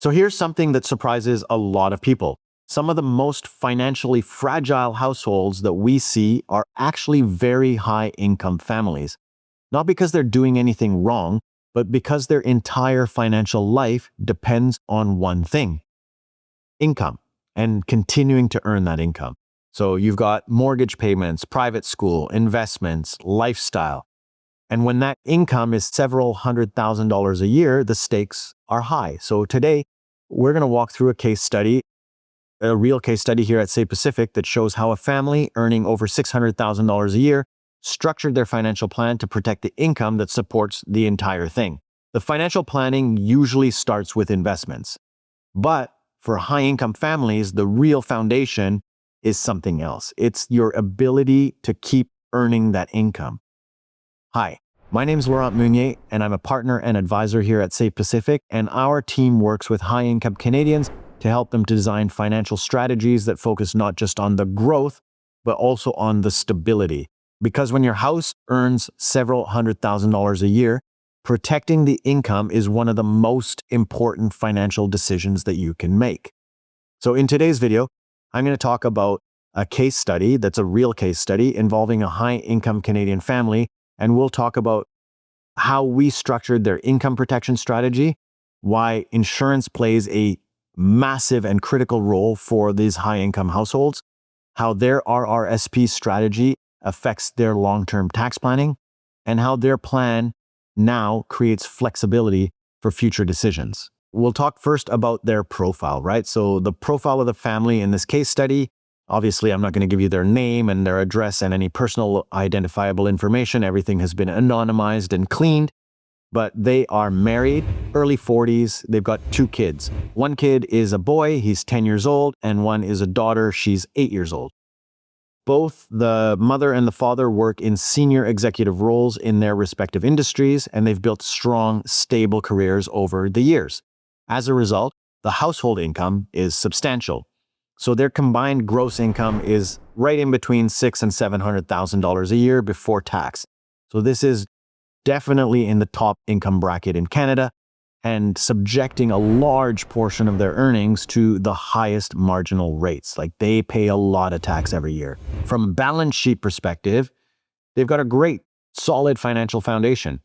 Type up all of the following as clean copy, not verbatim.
So here's something that surprises a lot of people. Some of the most financially fragile households that we see are actually very high income families. Not because they're doing anything wrong, but because their entire financial life depends on one thing: income, and continuing to earn that income. So you've got mortgage payments, private school, investments, lifestyle. And when that income is several $100,000 a year, the stakes are high. So today, we're going to walk through a real case study here at Say Pacific that shows how a family earning over $600,000 a year structured their financial plan to protect the income that supports the entire thing. The financial planning usually starts with investments. But for high-income families, the real foundation is something else. It's your ability to keep earning that income. Hi, my name is Laurent Munier, and I'm a partner and advisor here at Say Pacific, and our team works with high-income Canadians to help them design financial strategies that focus not just on the growth, but also on the stability. Because when your house earns several $100,000 a year, protecting the income is one of the most important financial decisions that you can make. So in today's video, I'm going to talk about a case study that's a real case study involving a high-income Canadian family, and we'll talk about how we structured their income protection strategy, why insurance plays a massive and critical role for these high-income households, how their RRSP strategy affects their long-term tax planning, and how their plan now creates flexibility for future decisions. We'll talk first about their profile, right? So the profile of the family in this case study, obviously I'm not going to give you their name and their address and any personal identifiable information. Everything has been anonymized and cleaned, but they are married, early 40s. They've got 2 kids. One kid is a boy, he's 10 years old, and one is a daughter, she's 8 years old. Both the mother and the father work in senior executive roles in their respective industries, and they've built strong, stable careers over the years. As a result, the household income is substantial. So their combined gross income is right in between $600,000 and $700,000 a year before tax. So this is definitely in the top income bracket in Canada and subjecting a large portion of their earnings to the highest marginal rates. Like, they pay a lot of tax every year. From a balance sheet perspective, they've got a great, solid financial foundation.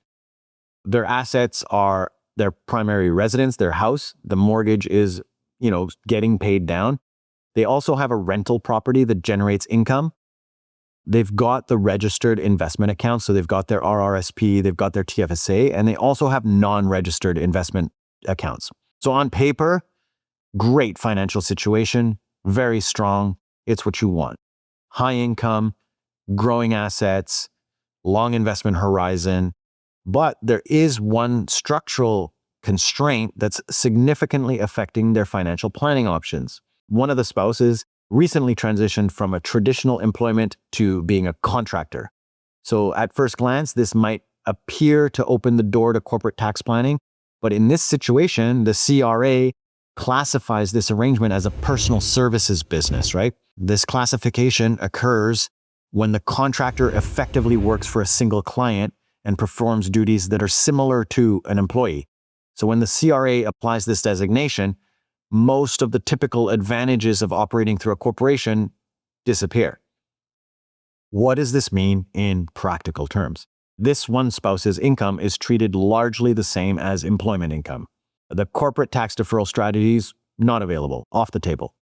Their assets are their primary residence, their house. The mortgage is, getting paid down. They also have a rental property that generates income. They've got the registered investment account, so they've got their RRSP, they've got their TFSA, and they also have non-registered investment accounts. So on paper, great financial situation, very strong. It's what you want. High income, growing assets, long investment horizon. But there is one structural constraint that's significantly affecting their financial planning options. One of the spouses recently transitioned from a traditional employment to being a contractor. So at first glance, this might appear to open the door to corporate tax planning, but in this situation, the CRA classifies this arrangement as a personal services business, right? This classification occurs when the contractor effectively works for a single client and performs duties that are similar to an employee. So when the CRA applies this designation, most of the typical advantages of operating through a corporation disappear. What does this mean in practical terms? This one spouse's income is treated largely the same as employment income. The corporate tax deferral strategies, not available, off the table.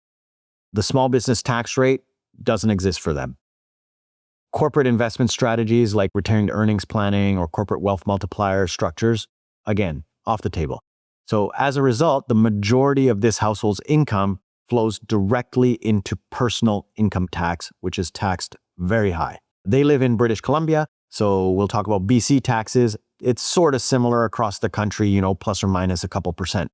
The small business tax rate doesn't exist for them. Corporate investment strategies like retained earnings planning or corporate wealth multiplier structures, again, off the table. So as a result, the majority of this household's income flows directly into personal income tax, which is taxed very high. They live in British Columbia, so we'll talk about BC taxes. It's sort of similar across the country, plus or minus a couple percent.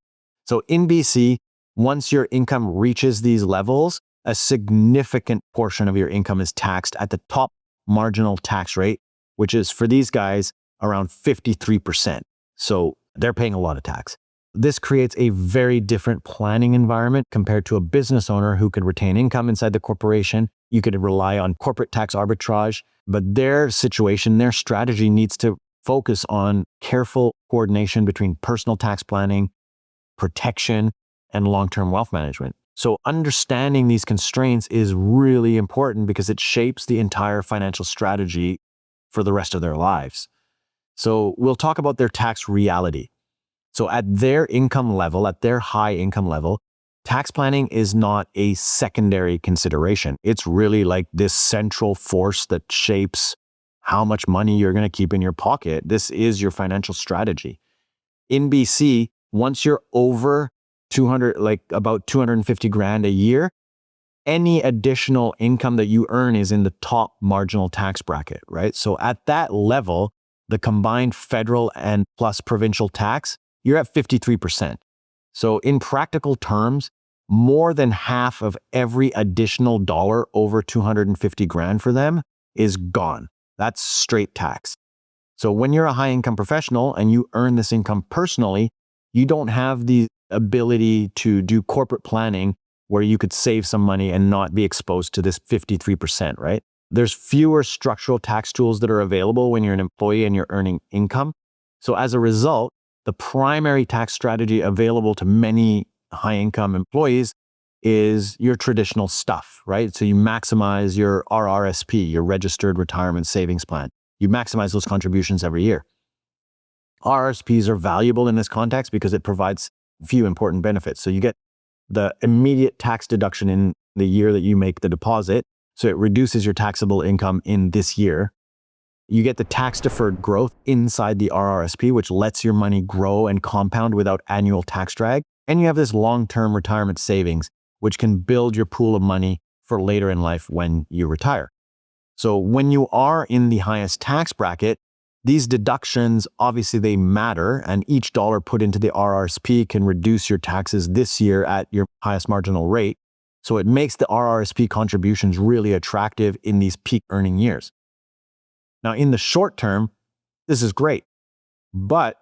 So in BC, once your income reaches these levels, a significant portion of your income is taxed at the top marginal tax rate, which is for these guys around 53%. So they're paying a lot of tax. This creates a very different planning environment compared to a business owner who could retain income inside the corporation. You could rely on corporate tax arbitrage, but their situation, their strategy needs to focus on careful coordination between personal tax planning, protection, and long-term wealth management. So understanding these constraints is really important because it shapes the entire financial strategy for the rest of their lives. So we'll talk about their tax reality. So at their income level, at their high income level, tax planning is not a secondary consideration. It's really like this central force that shapes how much money you're going to keep in your pocket. This is your financial strategy. In BC, once you're over 200, like about 250 grand a year, any additional income that you earn is in the top marginal tax bracket, right? So at that level, the combined federal and plus provincial tax, you're at 53%. So in practical terms, more than half of every additional dollar over 250 grand for them is gone. That's straight tax. So when you're a high income professional and you earn this income personally, you don't have the ability to do corporate planning where you could save some money and not be exposed to this 53%, right? There's fewer structural tax tools that are available when you're an employee and you're earning income. So as a result, the primary tax strategy available to many high-income employees is your traditional stuff, right? So you maximize your RRSP, your Registered Retirement Savings Plan. You maximize those contributions every year. RRSPs are valuable in this context because it provides a few important benefits. So you get the immediate tax deduction in the year that you make the deposit. So it reduces your taxable income in this year. You get the tax-deferred growth inside the RRSP, which lets your money grow and compound without annual tax drag. And you have this long-term retirement savings, which can build your pool of money for later in life when you retire. So when you are in the highest tax bracket, these deductions, obviously they matter, and each dollar put into the RRSP can reduce your taxes this year at your highest marginal rate. So it makes the RRSP contributions really attractive in these peak earning years. Now, in the short term, this is great, but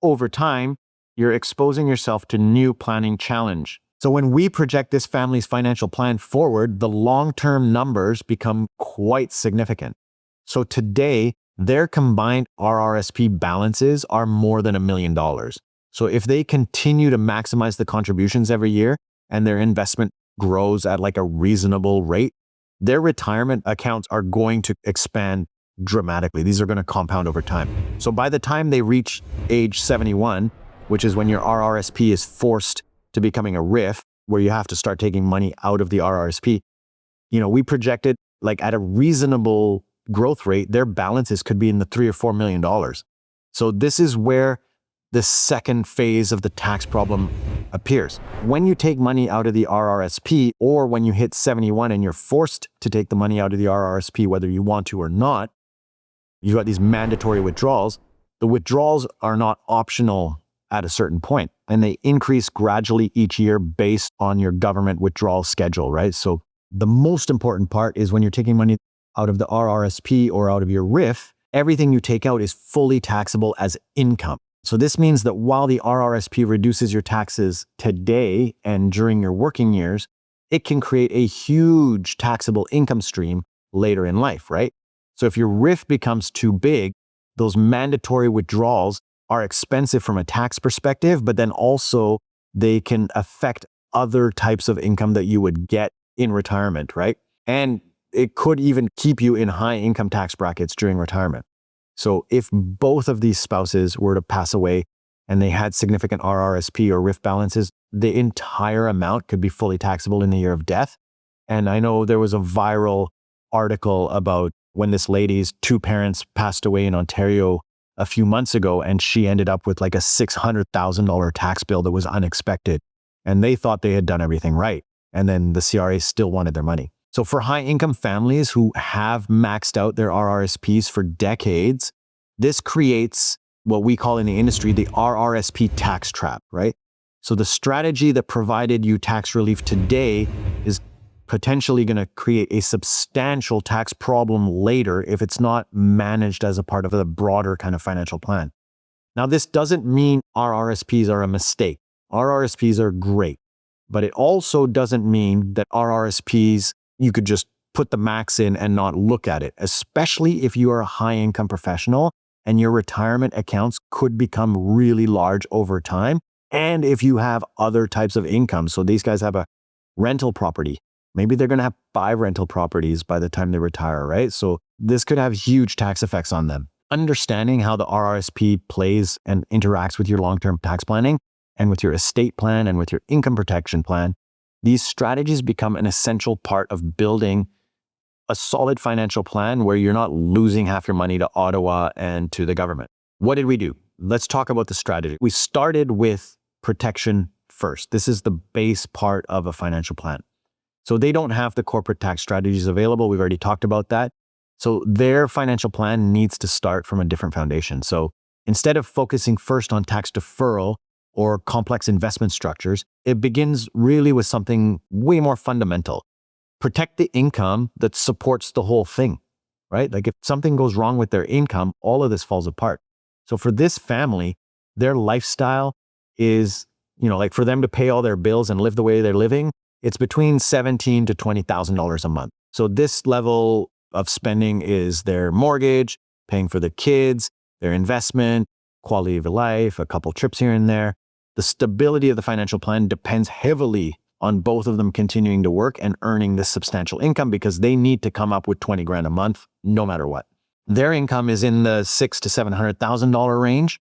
over time, you're exposing yourself to new planning challenge. So when we project this family's financial plan forward, the long-term numbers become quite significant. So today, their combined RRSP balances are more than $1 million. So if they continue to maximize the contributions every year and their investment grows at like a reasonable rate, their retirement accounts are going to expand dramatically. These are going to compound over time. So by the time they reach age 71, which is when your RRSP is forced to becoming a RIF, where you have to start taking money out of the RRSP, we projected like at a reasonable growth rate, their balances could be in the $3 or $4 million. So this is where the second phase of the tax problem appears. When you take money out of the RRSP, or when you hit 71 and you're forced to take the money out of the RRSP, whether you want to or not, you've got these mandatory withdrawals. The withdrawals are not optional at a certain point, and they increase gradually each year based on your government withdrawal schedule, right? So the most important part is when you're taking money out of the RRSP or out of your RIF, everything you take out is fully taxable as income. So this means that while the RRSP reduces your taxes today and during your working years, it can create a huge taxable income stream later in life, right? So if your RIF becomes too big, those mandatory withdrawals are expensive from a tax perspective, but then also they can affect other types of income that you would get in retirement, right? And it could even keep you in high income tax brackets during retirement. So if both of these spouses were to pass away and they had significant RRSP or RIF balances, the entire amount could be fully taxable in the year of death. And I know there was a viral article about when this lady's two parents passed away in Ontario a few months ago, and she ended up with like a $600,000 tax bill that was unexpected. And they thought they had done everything right. And then the CRA still wanted their money. So for high income families who have maxed out their RRSPs for decades, this creates what we call in the industry the RRSP tax trap, right? So the strategy that provided you tax relief today is potentially going to create a substantial tax problem later if it's not managed as a part of a broader kind of financial plan. Now, this doesn't mean RRSPs are a mistake. RRSPs are great, but it also doesn't mean that RRSPs, you could just put the max in and not look at it, especially if you are a high income professional and your retirement accounts could become really large over time And if you have other types of income, so these guys have a rental property, maybe they're going to have 5 rental properties by the time they retire, right? So this could have huge tax effects on them. Understanding how the RRSP plays and interacts with your long-term tax planning and with your estate plan and with your income protection plan, these strategies become an essential part of building a solid financial plan where you're not losing half your money to Ottawa and to the government. What did we do? Let's talk about the strategy. We started with protection first. This is the base part of a financial plan. So they don't have the corporate tax strategies available. We've already talked about that. So their financial plan needs to start from a different foundation. So instead of focusing first on tax deferral or complex investment structures, it begins really with something way more fundamental. Protect the income that supports the whole thing, right? Like if something goes wrong with their income, all of this falls apart. So for this family, their lifestyle is, like for them to pay all their bills and live the way they're living, it's between $17,000 to $20,000 a month. So this level of spending is their mortgage, paying for the kids, their investment, quality of life, a couple trips here and there. The stability of the financial plan depends heavily on both of them continuing to work and earning this substantial income because they need to come up with 20 grand a month, no matter what. Their income is in the $600,000 to $700,000 range.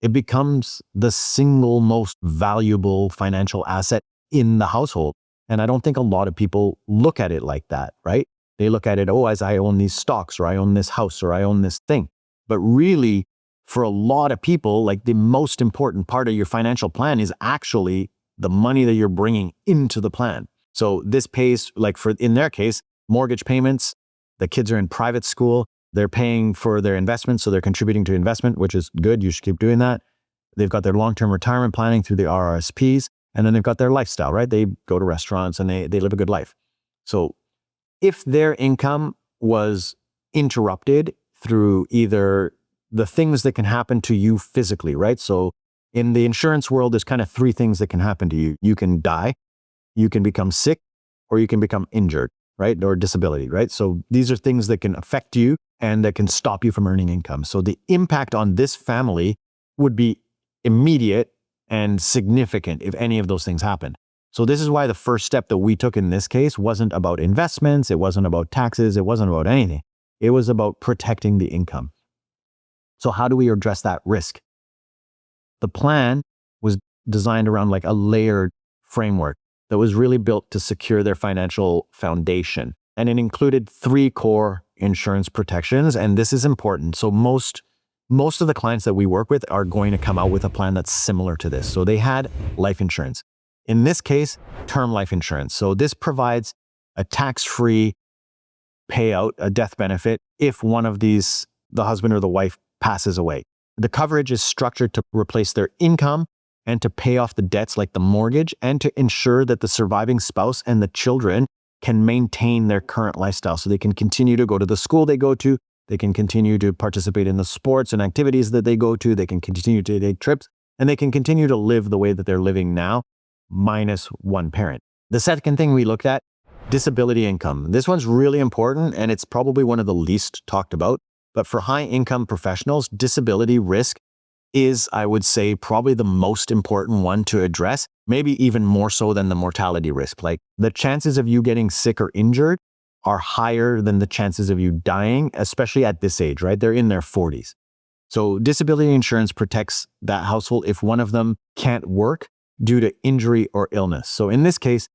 It becomes the single most valuable financial asset in the household. And I don't think a lot of people look at it like that, right? They look at it, as I own these stocks, or I own this house, or I own this thing. But really, for a lot of people, like the most important part of your financial plan is actually the money that you're bringing into the plan. So this pays, in their case, mortgage payments. The kids are in private school. They're paying for their investments, so they're contributing to investment, which is good. You should keep doing that. They've got their long-term retirement planning through the RRSPs, and then they've got their lifestyle, right? They go to restaurants and they live a good life. So if their income was interrupted through either the things that can happen to you physically, right? So in the insurance world, there's kind of 3 things that can happen to you. You can die, you can become sick, or you can become injured, right? Or disability, right? So these are things that can affect you and that can stop you from earning income. So the impact on this family would be immediate and significant if any of those things happen. So this is why the first step that we took in this case wasn't about investments, it wasn't about taxes, it wasn't about anything. It was about protecting the income. So how do we address that risk? The plan was designed around like a layered framework that was really built to secure their financial foundation. And it included 3 core insurance protections. And this is important. So most of the clients that we work with are going to come out with a plan that's similar to this. So they had life insurance. In this case, term life insurance. So this provides a tax-free payout, a death benefit, if one of these, the husband or the wife, passes away. The coverage is structured to replace their income and to pay off the debts like the mortgage and to ensure that the surviving spouse and the children can maintain their current lifestyle so they can continue to go to the school they go to, they can continue to participate in the sports and activities that they go to, they can continue to take trips, and they can continue to live the way that they're living now, minus one parent. The second thing we looked at, disability income. This one's really important and it's probably one of the least talked about. But for high income professionals, disability risk is, I would say, probably the most important one to address, maybe even more so than the mortality risk. Like the chances of you getting sick or injured are higher than the chances of you dying, especially at this age, right? They're in their 40s. So disability insurance protects that household if one of them can't work due to injury or illness. So in this case,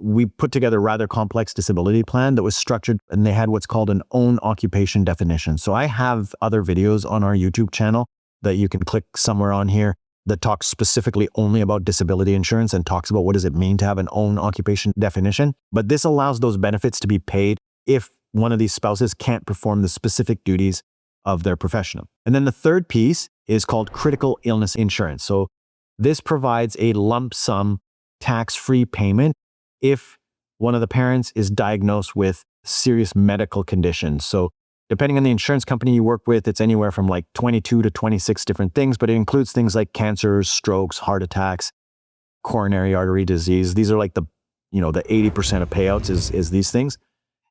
we put together a rather complex disability plan that was structured, and they had what's called an own occupation definition. So I have other videos on our YouTube channel that you can click somewhere on here that talks specifically only about disability insurance and talks about what does it mean to have an own occupation definition. But this allows those benefits to be paid if one of these spouses can't perform the specific duties of their profession. And then the third piece is called critical illness insurance. So this provides a lump sum tax-free payment if one of the parents is diagnosed with serious medical conditions. So depending on the insurance company you work with, it's anywhere from like 22 to 26 different things, but it includes things like cancers, strokes, heart attacks, coronary artery disease. These are like the 80% of payouts is these things.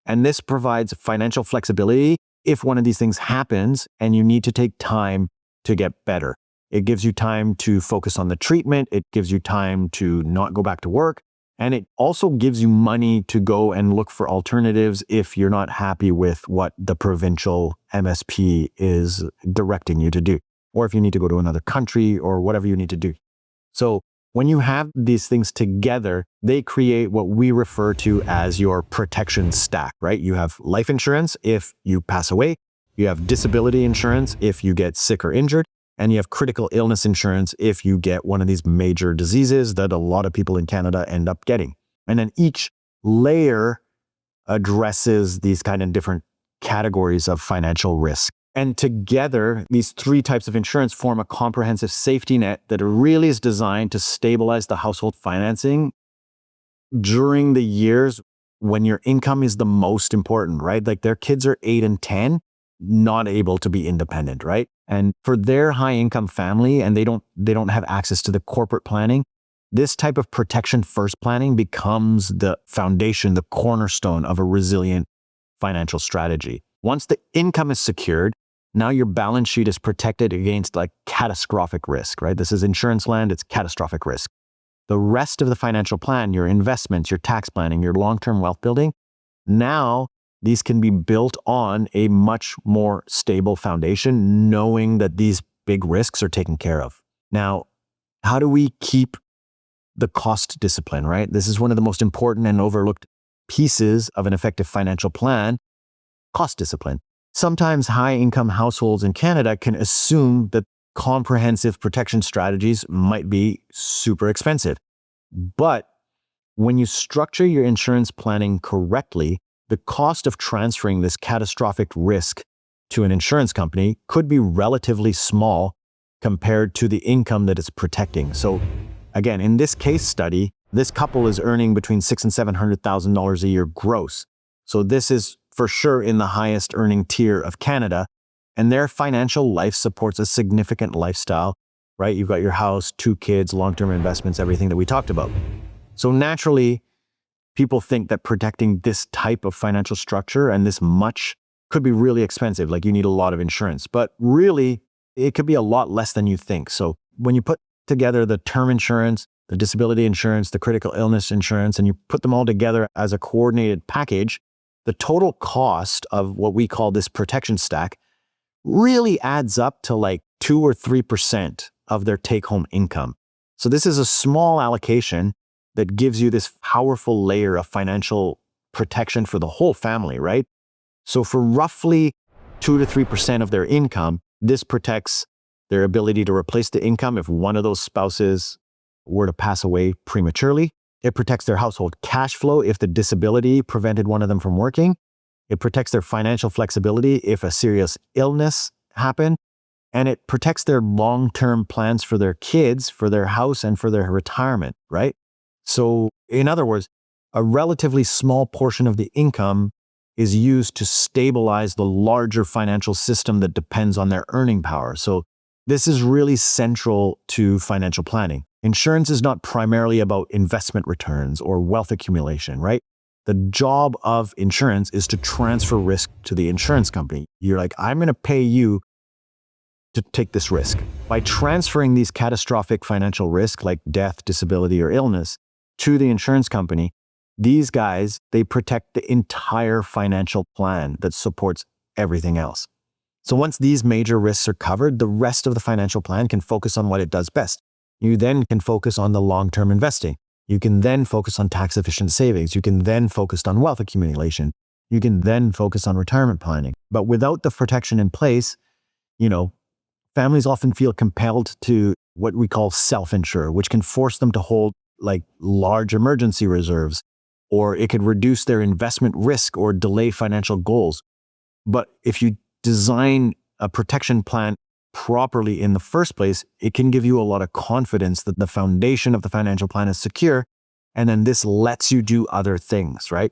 And this provides financial flexibility if one of these things happens and you need to take time to get better. It gives you time to focus on the treatment. It gives you time to not go back to work. And it also gives you money to go and look for alternatives if you're not happy with what the provincial MSP is directing you to do, or if you need to go to another country or whatever you need to do. So when you have these things together, they create what we refer to as your protection stack, right? You have life insurance if you pass away, you have disability insurance if you get sick or injured, and you have critical illness insurance if you get one of these major diseases that a lot of people in Canada end up getting. And then each layer addresses these kind of different categories of financial risk. And together, these three types of insurance form a comprehensive safety net that really is designed to stabilize the household financing during the years when your income is the most important, right? Like their kids are 8 and 10, not able to be independent, right? And for their high income family, and they don't have access to the corporate planning, this type of protection first planning becomes the foundation, the cornerstone of a resilient financial strategy. Once the income is secured, now your balance sheet is protected against like catastrophic risk, right? This is insurance land, it's catastrophic risk. The rest of the financial plan, your investments, your tax planning, your long-term wealth building, now these can be built on a much more stable foundation, knowing that these big risks are taken care of. Now, how do we keep the cost discipline, right? This is one of the most important and overlooked pieces of an effective financial plan, cost discipline. Sometimes high-income households in Canada can assume that comprehensive protection strategies might be super expensive. But when you structure your insurance planning correctly, the cost of transferring this catastrophic risk to an insurance company could be relatively small compared to the income that it's protecting. So again, in this case study, this couple is earning between $600,000 and $700,000 a year gross. So this is for sure in the highest earning tier of Canada, and their financial life supports a significant lifestyle, right? You've got your house, 2 kids, long-term investments, everything that we talked about. So naturally, people think that protecting this type of financial structure and this much could be really expensive, like you need a lot of insurance, but really it could be a lot less than you think. So when you put together the term insurance, the disability insurance, the critical illness insurance, and you put them all together as a coordinated package, the total cost of what we call this protection stack really adds up to like 2 or 3% of their take-home income. So this is a small allocation that gives you this powerful layer of financial protection for the whole family, right? So for roughly 2 to 3% of their income, this protects their ability to replace the income if one of those spouses were to pass away prematurely. It protects their household cash flow if the disability prevented one of them from working. It protects their financial flexibility if a serious illness happened. And it protects their long-term plans for their kids, for their house, and for their retirement, right? So in other words, a relatively small portion of the income is used to stabilize the larger financial system that depends on their earning power. So this is really central to financial planning. Insurance is not primarily about investment returns or wealth accumulation, right? The job of insurance is to transfer risk to the insurance company. You're like, I'm going to pay you to take this risk. By transferring these catastrophic financial risk like death, disability, or illness to the insurance company, these guys, they protect the entire financial plan that supports everything else. So once these major risks are covered, the rest of the financial plan can focus on what it does best. You then can focus on the long-term investing. You can then focus on tax-efficient savings. You can then focus on wealth accumulation. You can then focus on retirement planning. But without the protection in place, families often feel compelled to what we call self-insure, which can force them to hold like large emergency reserves, or it could reduce their investment risk or delay financial goals. But if you design a protection plan properly in the first place, it can give you a lot of confidence that the foundation of the financial plan is secure, and then this lets you do other things, right?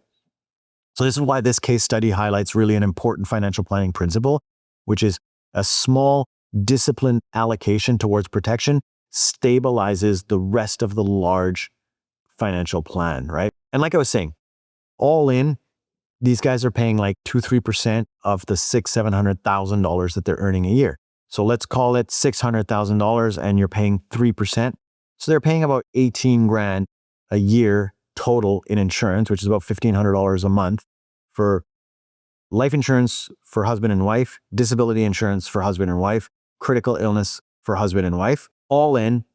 So this is why this case study highlights really an important financial planning principle, which is a small disciplined allocation towards protection stabilizes the rest of the large financial plan, right? And like I was saying, all in, these guys are paying like 2-3% of the $600,000-$700,000 that they're earning a year. So let's call it $600,000 and you're paying 3%. So they're paying about 18 grand a year total in insurance, which is about $1,500 a month for life insurance for husband and wife, disability insurance for husband and wife, critical illness for husband and wife, all in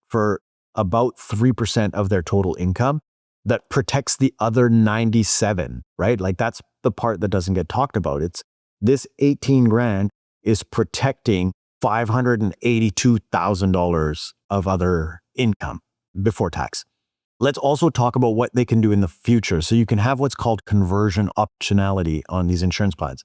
for about 3% of their total income that protects the other 97, right? Like that's the part that doesn't get talked about. It's this 18 grand is protecting $582,000 of other income before tax. Let's also talk about what they can do in the future. So you can have what's called conversion optionality on these insurance plans.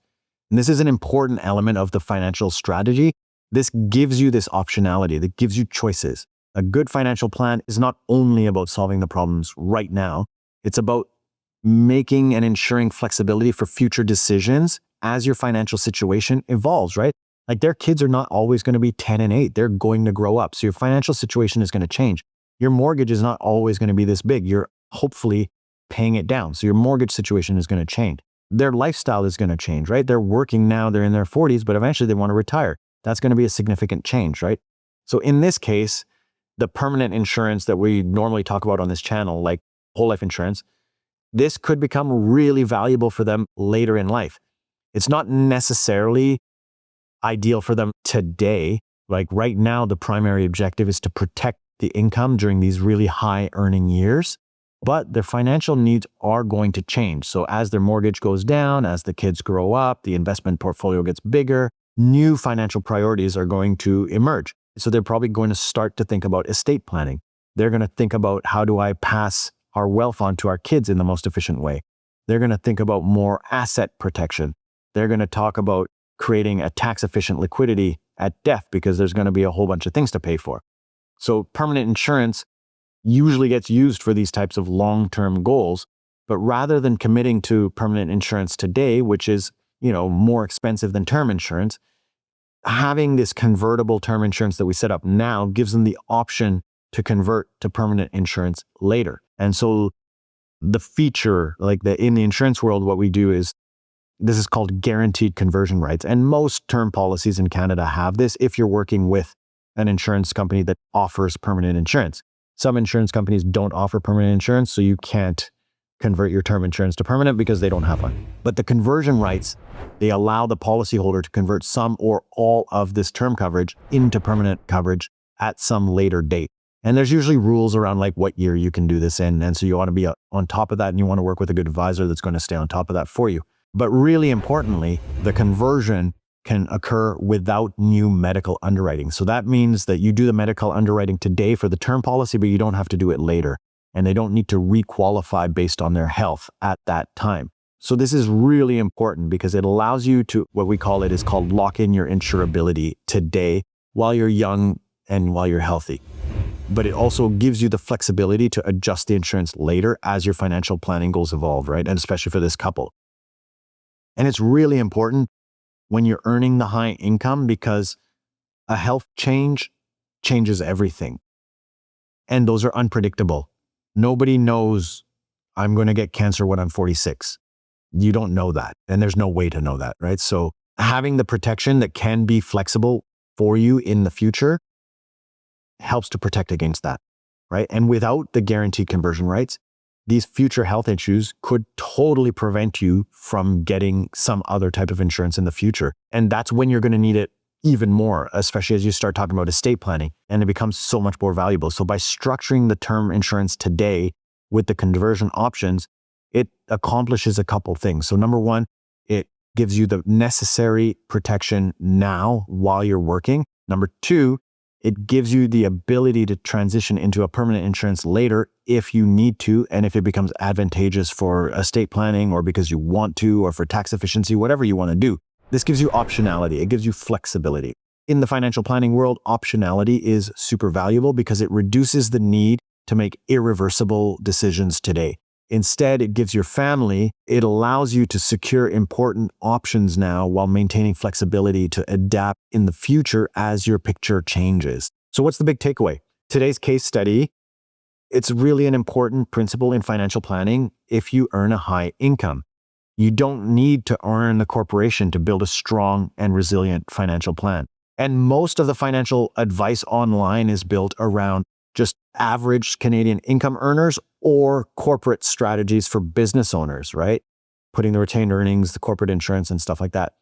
And this is an important element of the financial strategy. This gives you this optionality, that gives you choices. A good financial plan is not only about solving the problems right now, it's about making and ensuring flexibility for future decisions as your financial situation evolves, right? Like their kids are not always going to be 10 and 8. They're going to grow up. So your financial situation is going to change. Your mortgage is not always going to be this big. You're hopefully paying it down. So your mortgage situation is going to change. Their lifestyle is going to change, right? They're working now, they're in their 40s, but eventually they want to retire. That's going to be a significant change, right? So in this case, the permanent insurance that we normally talk about on this channel, like whole life insurance, this could become really valuable for them later in life. It's not necessarily ideal for them today. Like right now, the primary objective is to protect the income during these really high earning years, but their financial needs are going to change. So as their mortgage goes down, as the kids grow up, the investment portfolio gets bigger, new financial priorities are going to emerge. So they're probably going to start to think about estate planning. They're going to think about, how do I pass our wealth on to our kids in the most efficient way? They're going to think about more asset protection. They're going to talk about creating a tax efficient liquidity at death because there's going to be a whole bunch of things to pay for. So permanent insurance usually gets used for these types of long-term goals, but rather than committing to permanent insurance today, which is, more expensive than term insurance, having this convertible term insurance that we set up now gives them the option to convert to permanent insurance later. And so the feature, in the insurance world, what we do is, this is called guaranteed conversion rights. And most term policies in Canada have this if you're working with an insurance company that offers permanent insurance. Some insurance companies don't offer permanent insurance, so you can't convert your term insurance to permanent because they don't have one. But the conversion rights, they allow the policyholder to convert some or all of this term coverage into permanent coverage at some later date. And there's usually rules around what year you can do this in. And so you want to be on top of that, and you want to work with a good advisor that's going to stay on top of that for you. But really importantly, the conversion can occur without new medical underwriting. So that means that you do the medical underwriting today for the term policy, but you don't have to do it later. And they don't need to requalify based on their health at that time. So this is really important because it allows you to, what we call it is called lock in your insurability today while you're young and while you're healthy. But it also gives you the flexibility to adjust the insurance later as your financial planning goals evolve, right? And especially for this couple. And it's really important when you're earning the high income because a health change changes everything. And those are unpredictable. Nobody knows I'm going to get cancer when I'm 46. You don't know that. And there's no way to know that, right? So having the protection that can be flexible for you in the future helps to protect against that, right? And without the guaranteed conversion rights, these future health issues could totally prevent you from getting some other type of insurance in the future. And that's when you're going to need it even more, especially as you start talking about estate planning, and it becomes so much more valuable. So by structuring the term insurance today with the conversion options, it accomplishes a couple things. So number one, it gives you the necessary protection now while you're working. Number two, it gives you the ability to transition into a permanent insurance later if you need to, and if it becomes advantageous for estate planning or because you want to, or for tax efficiency, whatever you want to do. This gives you optionality. It gives you flexibility. In the financial planning world, optionality is super valuable because it reduces the need to make irreversible decisions today. Instead, it gives your family, it allows you to secure important options now while maintaining flexibility to adapt in the future as your picture changes. So what's the big takeaway? Today's case study, it's really an important principle in financial planning if you earn a high income. You don't need to earn the corporation to build a strong and resilient financial plan. And most of the financial advice online is built around just average Canadian income earners or corporate strategies for business owners, right? Putting the retained earnings, the corporate insurance, and stuff like that.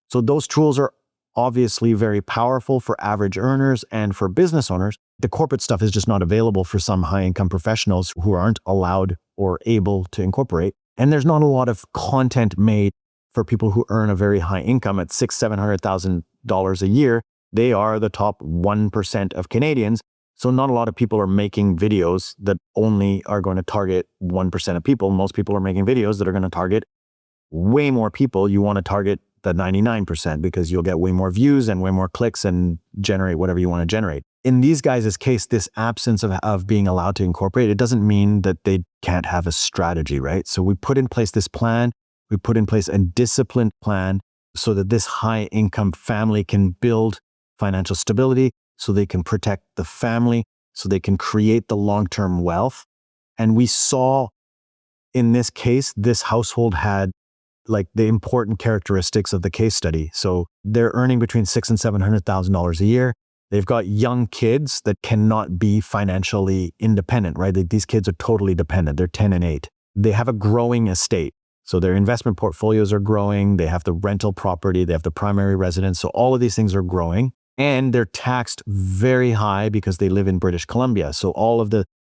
So those tools are obviously very powerful for average earners and for business owners. The corporate stuff is just not available for some high-income professionals who aren't allowed or able to incorporate. And there's not a lot of content made for people who earn a very high income at $600,000-$700,000 a year. They are the top 1% of Canadians. So not a lot of people are making videos that only are going to target 1% of people. Most people are making videos that are going to target way more people. You want to target the 99% because you'll get way more views and way more clicks and generate whatever you want to generate. In these guys' case, this absence of being allowed to incorporate, it doesn't mean that they can't have a strategy, right? So we put in place this plan. We put in place a disciplined plan so that this high income family can build financial stability, so they can protect the family, so they can create the long-term wealth. And we saw in this case, this household had like the important characteristics of the case study. So they're earning between $600,000 and $700,000 a year. They've got young kids that cannot be financially independent, right? These kids are totally dependent. They're 10 and 8. They have a growing estate. So their investment portfolios are growing. They have the rental property. They have the primary residence. So all of these things are growing. And they're taxed very high because they live in British Columbia. So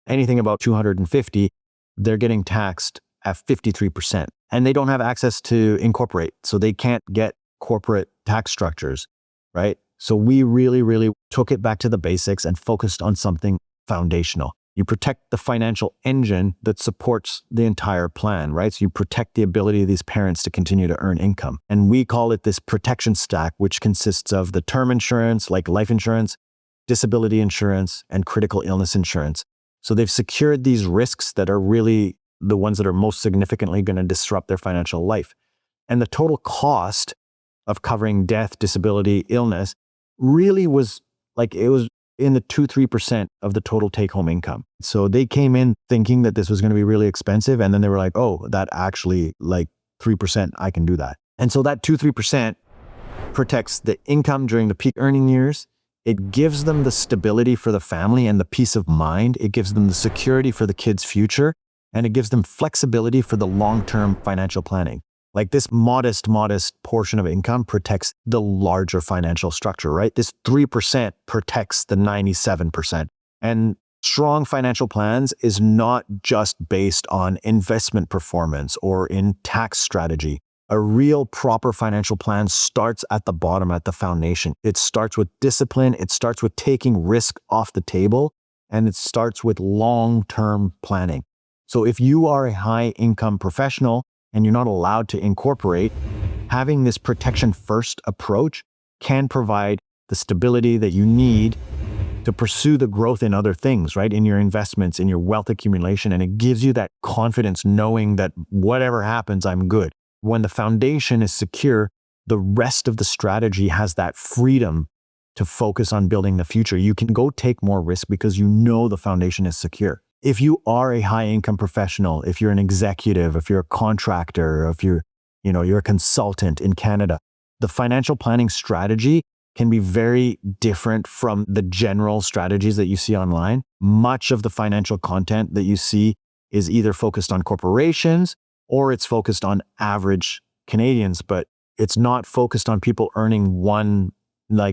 anything about 250, they're getting taxed at 53%. And they don't have access to incorporate. So they can't get corporate tax structures, right? So we really, really took it back to the basics and focused on something foundational. You protect the financial engine that supports the entire plan, right? So you protect the ability of these parents to continue to earn income. And we call it this protection stack, which consists of the term insurance, like life insurance, disability insurance, and critical illness insurance. So they've secured these risks that are really the ones that are most significantly going to disrupt their financial life. And the total cost of covering death, disability, illness really was it was in the 2-3% of the total take-home income. So they came in thinking that this was going to be really expensive. And then they were like, oh, that actually 3%, I can do that. And so that 2-3% protects the income during the peak earning years. It gives them the stability for the family and the peace of mind. It gives them the security for the kids' future. And it gives them flexibility for the long-term financial planning. Like this modest portion of income protects the larger financial structure, right? This 3% protects the 97%. And strong financial plans is not just based on investment performance or in tax strategy. A real proper financial plan starts at the bottom, at the foundation. It starts with discipline. It starts with taking risk off the table. And it starts with long-term planning. So if you are a high-income professional and you're not allowed to incorporate, having this protection-first approach can provide the stability that you need to pursue the growth in other things, right? In your investments, in your wealth accumulation. And it gives you that confidence knowing that whatever happens, I'm good. When the foundation is secure, the rest of the strategy has that freedom to focus on building the future. You can go take more risk because you know the foundation is secure. If you are a high-income professional, if you're an executive, if you're a contractor, if you're a consultant in Canada, the financial planning strategy can be very different from the general strategies that you see online. Much of the financial content that you see is either focused on corporations or it's focused on average Canadians, but it's not focused on people earning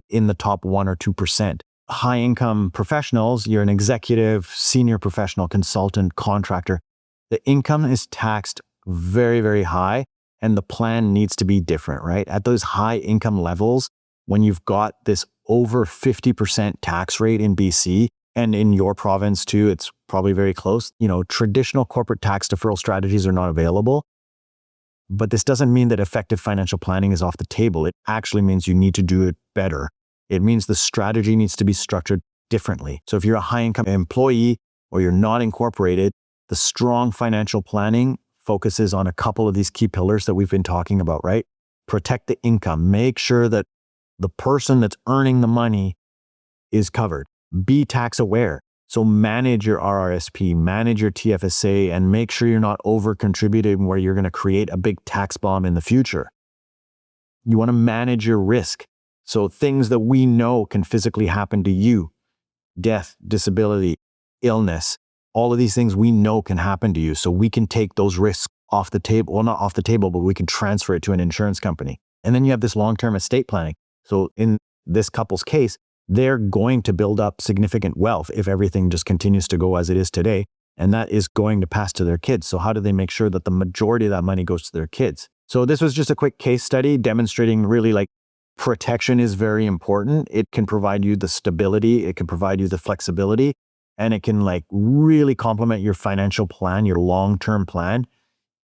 in the top 1 or 2%. High-income professionals, you're an executive, senior professional, consultant, contractor. The income is taxed very, very high, and the plan needs to be different, right? At those high income levels, when you've got this over 50% tax rate in BC, and in your province too, it's probably very close. Traditional corporate tax deferral strategies are not available. But this doesn't mean that effective financial planning is off the table. It actually means you need to do it better. It means the strategy needs to be structured differently. So if you're a high-income employee or you're not incorporated, the strong financial planning focuses on a couple of these key pillars that we've been talking about, right? Protect the income. Make sure that the person that's earning the money is covered. Be tax aware. So manage your RRSP, manage your TFSA, and make sure you're not over-contributing where you're going to create a big tax bomb in the future. You want to manage your risk. So things that we know can physically happen to you, death, disability, illness, all of these things we know can happen to you. So we can take those risks off the table. Well, not off the table, but we can transfer it to an insurance company. And then you have this long-term estate planning. So in this couple's case, they're going to build up significant wealth if everything just continues to go as it is today. And that is going to pass to their kids. So how do they make sure that the majority of that money goes to their kids? So this was just a quick case study demonstrating really like protection is very important. It can provide you the stability, it can provide you the flexibility, and it can like really complement your financial plan, your long-term plan,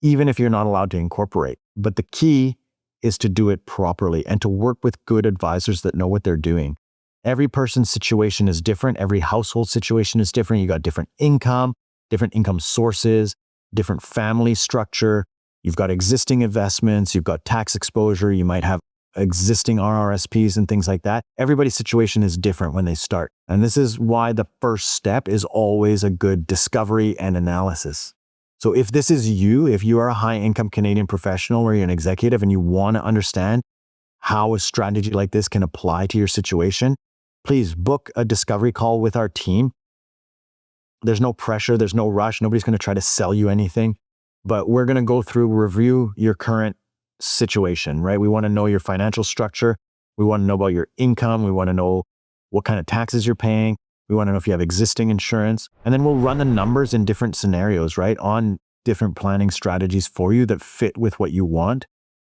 even if you're not allowed to incorporate. But the key is to do it properly and to work with good advisors that know what they're doing. Every person's situation is different. Every household situation is different. You got different income sources, different family structure. You've got existing investments. You've got tax exposure. You might have existing RRSPs and things like that. Everybody's situation is different when they start. And this is why the first step is always a good discovery and analysis. So if this is you, if you are a high-income Canadian professional or you're an executive and you want to understand how a strategy like this can apply to your situation, please book a discovery call with our team. There's no pressure, there's no rush. Nobody's going to try to sell you anything, but we're going to go through, review your current situation, right? We want to know your financial structure. We want to know about your income. We want to know what kind of taxes you're paying. We want to know if you have existing insurance. And then we'll run the numbers in different scenarios, right? On different planning strategies for you that fit with what you want,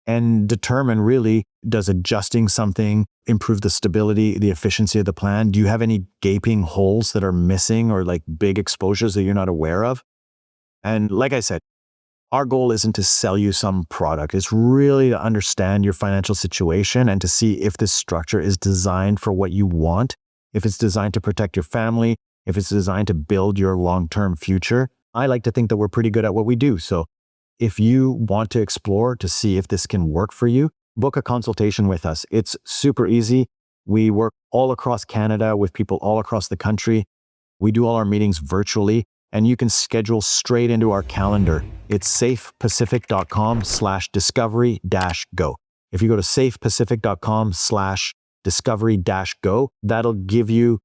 and determine really, does adjusting something improve the stability, the efficiency of the plan? Do you have any gaping holes that are missing or like big exposures that you're not aware of? And like I said, our goal isn't to sell you some product. It's really to understand your financial situation and to see if this structure is designed for what you want, if it's designed to protect your family, if it's designed to build your long-term future. I like to think that we're pretty good at what we do. So if you want to explore to see if this can work for you, book a consultation with us. It's super easy. We work all across Canada with people all across the country. We do all our meetings virtually, and you can schedule straight into our calendar. It's safepacific.com/discovery-go. If you go to safepacific.com/discovery-go, that'll give you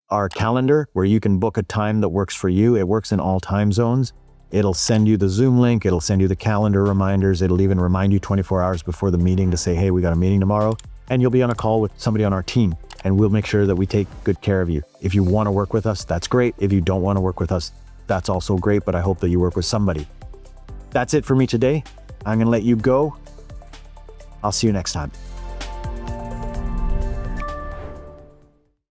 our calendar where you can book a time that works for you. It works in all time zones. It'll send you the Zoom link. It'll send you the calendar reminders. It'll even remind you 24 hours before the meeting to say, hey, we got a meeting tomorrow. And you'll be on a call with somebody on our team, and we'll make sure that we take good care of you. If you want to work with us, that's great. If you don't want to work with us, that's also great, but I hope that you work with somebody. That's it for me today. I'm going to let you go. I'll see you next time.